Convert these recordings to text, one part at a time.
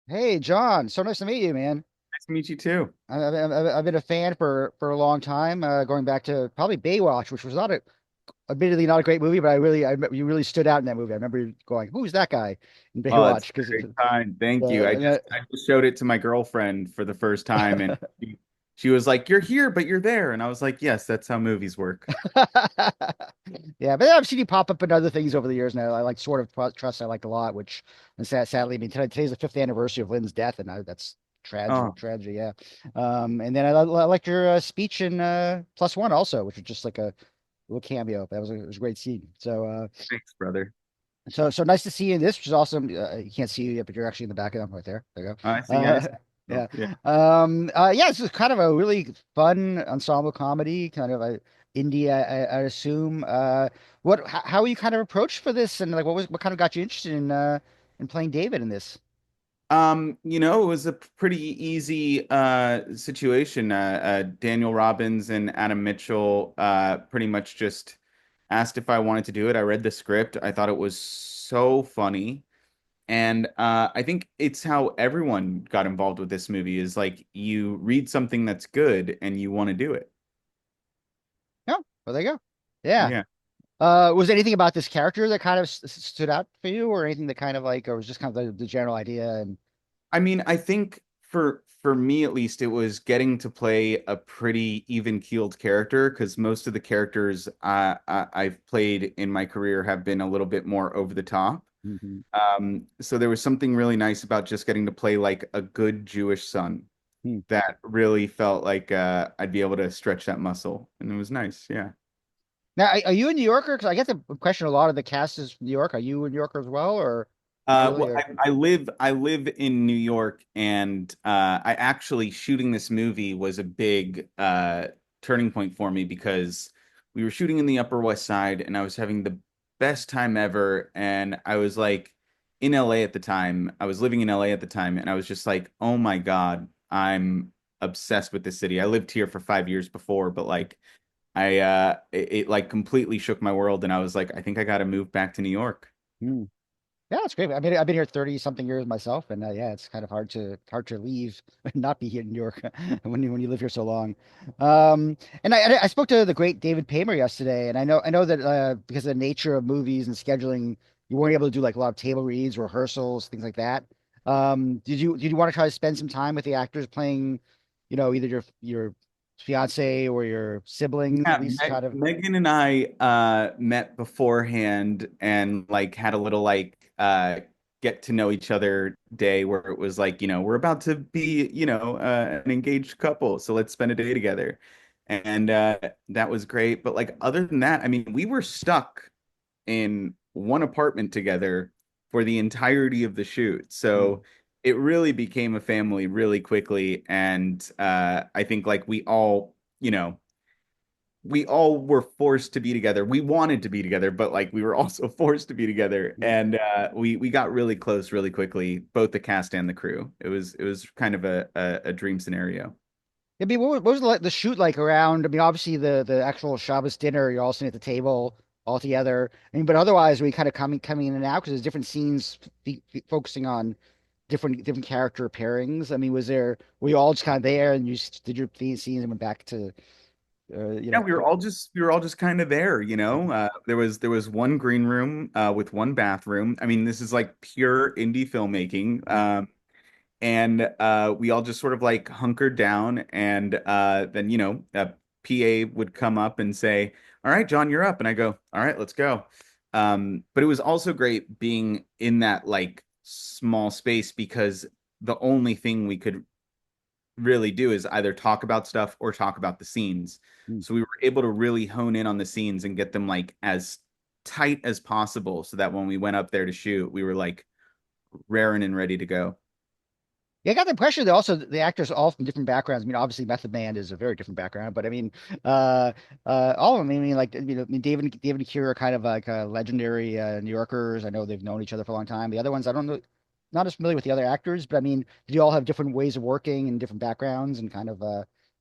Hey, John, so nice to meet you, man. Nice to meet you too. I've been a fan for a long time, going back to probably Baywatch, which was not admittedly not a great movie, but you really stood out in that movie. I remember going, "Who's that guy?" in Oh, that's Baywatch because very kind. Thank you. and that, I just showed it to my girlfriend for the first time, and she was like, "You're here, but you're there," and I was like, "Yes, that's how movies work." yeah, but I've seen you pop up in other things over the years now. I like Sort of Trust. I like a lot, which and sadly, I mean, today's the fifth anniversary of Lynn's death, and that's tragedy, Oh, tragedy. Yeah. And then I liked your speech in Plus One also, which was just like a little cameo. It was a great scene. thanks, brother. So nice to see you in this, which is awesome. You can't see you yet, but you're actually in the back of them right there. There you I go. see. I see. Oh, Yeah. yeah. Yeah, this is kind of a really fun ensemble comedy, kind of a indie, I assume. How were you kind of approached for this, and like, what kind of got you interested in playing David in this? It was a pretty easy situation. Daniel Robbins and Adam Mitchell pretty much just asked if I wanted to do it. I read the script. I thought it was so funny. And I think it's how everyone got involved with this movie is like you read something that's good and you want to do it. Yeah, well, there you go. Yeah. Yeah. Was there anything about this character that kind of stood out for you, or anything that kind of like, or was just kind of the general idea? And I mean, I think for me at least, it was getting to play a pretty even-keeled character because most of the characters I've played in my career have been a little bit more over the top. Mhm. So there was something really nice about just getting to play like a good Jewish son Hmm. that really felt like I'd be able to stretch that muscle, and it was nice. Yeah. Now, are you a New Yorker? Because I get the impression a lot of the cast is from New York. Are you a New Yorker as well, or not really? Well, Or I live in New York, and I actually shooting this movie was a big turning point for me because we were shooting in the Upper West Side, and I was having the best time ever. And I was like in LA at the time. I was living in LA at the time, and I was just like, oh my God, I'm obsessed with this city. I lived here for 5 years before, but like it like completely shook my world, and I was like, I think I got to move back to New York. hmm. Yeah, it's great. I mean, I've been here 30 something years myself, and yeah, it's kind of hard to leave and not be here in New York when you live here so long. And I spoke to the great David Paymer yesterday, and I know that because of the nature of movies and scheduling, you weren't able to do like a lot of table reads, rehearsals, things like that. Did you want to try to spend some time with the actors playing, either your fiance or your siblings, at Yeah, least kind of. Megan and I met beforehand and like had a little like get to know each other day where it was like, we're about to be, an engaged couple, so let's spend a day together. And that was great. But like other than that, I mean, we were stuck in one apartment together for the entirety of the shoot. Mm. So it really became a family really quickly. And I think like we all were forced to be together. We wanted to be together, but like we were also forced to be together, and we got really close really quickly, both the cast and the crew. It was kind of a dream scenario. I mean, what was the shoot like around? I mean, obviously the actual Shabbos dinner, you're all sitting at the table all together. I mean, but otherwise, we kind of coming in and out because there's different scenes focusing on different character pairings. I mean, were you all just kind of there and you just did your scenes and went back to you Yeah, know? we were all just kind of there, you know. There was one green room with one bathroom. I mean, this is like pure indie filmmaking. And we all just sort of like hunkered down, and then a PA would come up and say, "All right, John, you're up," and I go, "All right, let's go." But it was also great being in that like small space because the only thing we could really do is either talk about stuff or talk about the scenes. Mm. So we were able to really hone in on the scenes and get them like as tight as possible so that when we went up there to shoot, we were like raring and ready to go. Yeah, I got the impression that also the actors are all from different backgrounds. I mean, obviously Method Man is a very different background, but I mean, uh, all of them. I mean, like, I mean, David and Kira are kind of like legendary New Yorkers. I know they've known each other for a long time. The other ones, I don't know, not as familiar with the other actors, but I mean, do you all have different ways of working and different backgrounds and kind of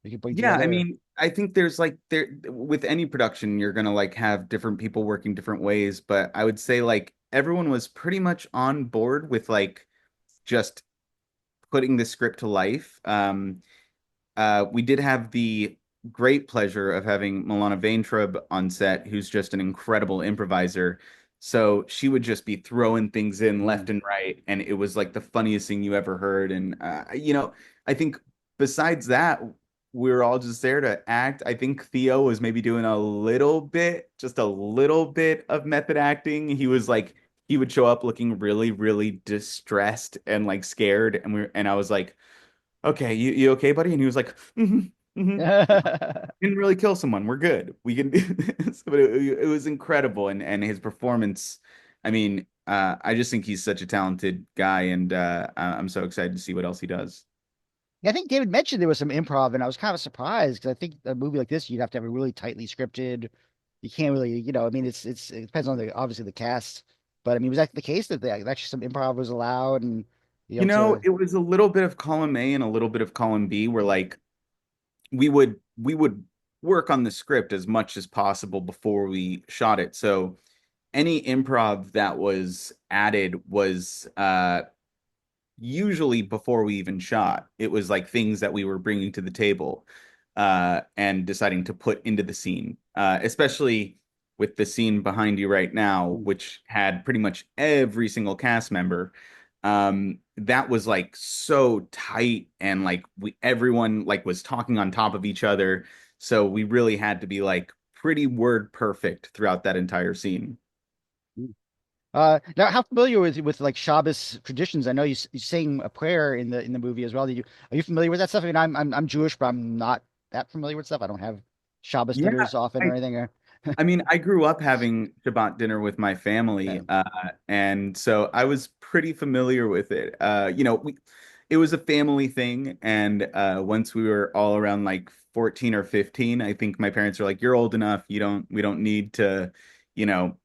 you can bring Yeah, I together? mean, I think there's like there with any production, you're gonna like have different people working different ways, but I would say like everyone was pretty much on board with like just putting the script to life. We did have the great pleasure of having milanavayntub on set, who's just an incredible improviser. So she would just be throwing things in Mm. left and right, and it was like the funniest thing you ever heard. And I think besides that, we were all just there to act. I think Theo was maybe doing a little bit, just a little bit of method acting. He would show up looking really, really distressed and like scared, and I was like, okay, you okay, buddy? And he was like, didn't really kill someone. We're good. We can do this. But it was incredible, and his performance. I mean, I just think he's such a talented guy, and I'm so excited to see what else he does. Yeah, I think David mentioned there was some improv, and I was kind of surprised because I think a movie like this, you'd have to have it really tightly scripted. You can't really, I mean, it depends on the obviously the cast, but I mean, was that the case that actually some improv was allowed and be able to? It was a little bit of column A and a little bit of column B, where like we would work on the script as much as possible before we shot it. So any improv that was added was usually before we even shot. It was like things that we were bringing to the table and deciding to put into the scene, especially with the scene behind you right now, which had pretty much every single cast member. That was like so tight and like everyone like was talking on top of each other. So we really had to be like pretty word perfect throughout that entire scene. Now, how familiar with like Shabbos traditions? I know you sing a prayer in the movie as well. Are you familiar with that stuff? I mean, I'm Jewish, but I'm not that familiar with stuff. I don't have Shabbos Yeah, dinners often or I, anything. I mean, I grew up having Shabbat dinner with my family, Yeah. and so I was pretty familiar with it. It was a family thing, and once we were all around like 14 or 15, I think my parents were like, "You're old enough. We don't need to, you know,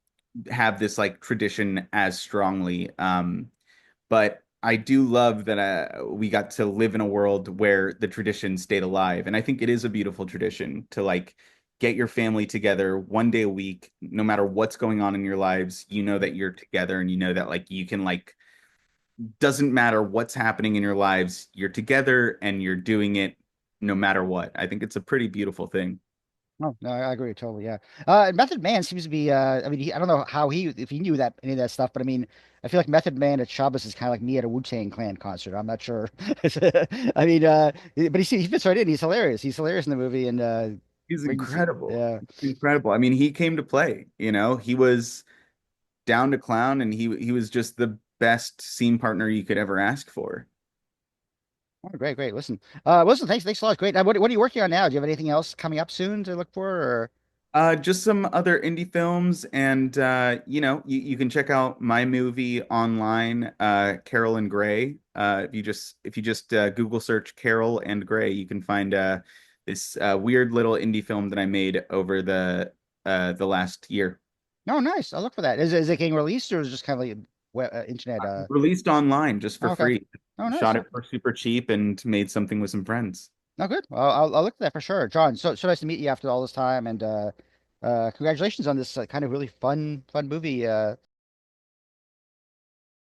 have this like tradition as strongly." But I do love that we got to live in a world where the tradition stayed alive. And I think it is a beautiful tradition to like get your family together 1 day a week, no matter what's going on in your lives. You know that you're together and you know that like you can like, doesn't matter what's happening in your lives, you're together and you're doing it no matter what. I think it's a pretty beautiful thing. Oh, no, I agree totally. Yeah. Method Man seems to be, I mean, I don't know how if he knew that any of that stuff, but I mean, I feel like Method Man at Shabbos is kind of like me at a Wu-Tang Clan concert. I'm not sure. I mean, but he fits right in. He's hilarious. He's hilarious in the movie and He's brings, incredible. yeah. Incredible. I mean, he came to play, he was down to clown, and he was just the best scene partner you could ever ask for. Oh, great, great. Listen, thanks a lot. Great. What are you working on now? Do you have anything else coming up soon to look for or? Just some other indie films, and you can check out my movie online, Carol and Gray. If you just Google search Carol and Gray, you can find this weird little indie film that I made over the last year. No, nice. I'll look for that. Is it getting released or is it just kind of like internet? Released online just for Oh, okay. free. Oh, nice. Shot it for super cheap and made something with some friends. No, good. Well, I'll look for that for sure. John, so nice to meet you after all this time, and congratulations on this kind of really fun movie.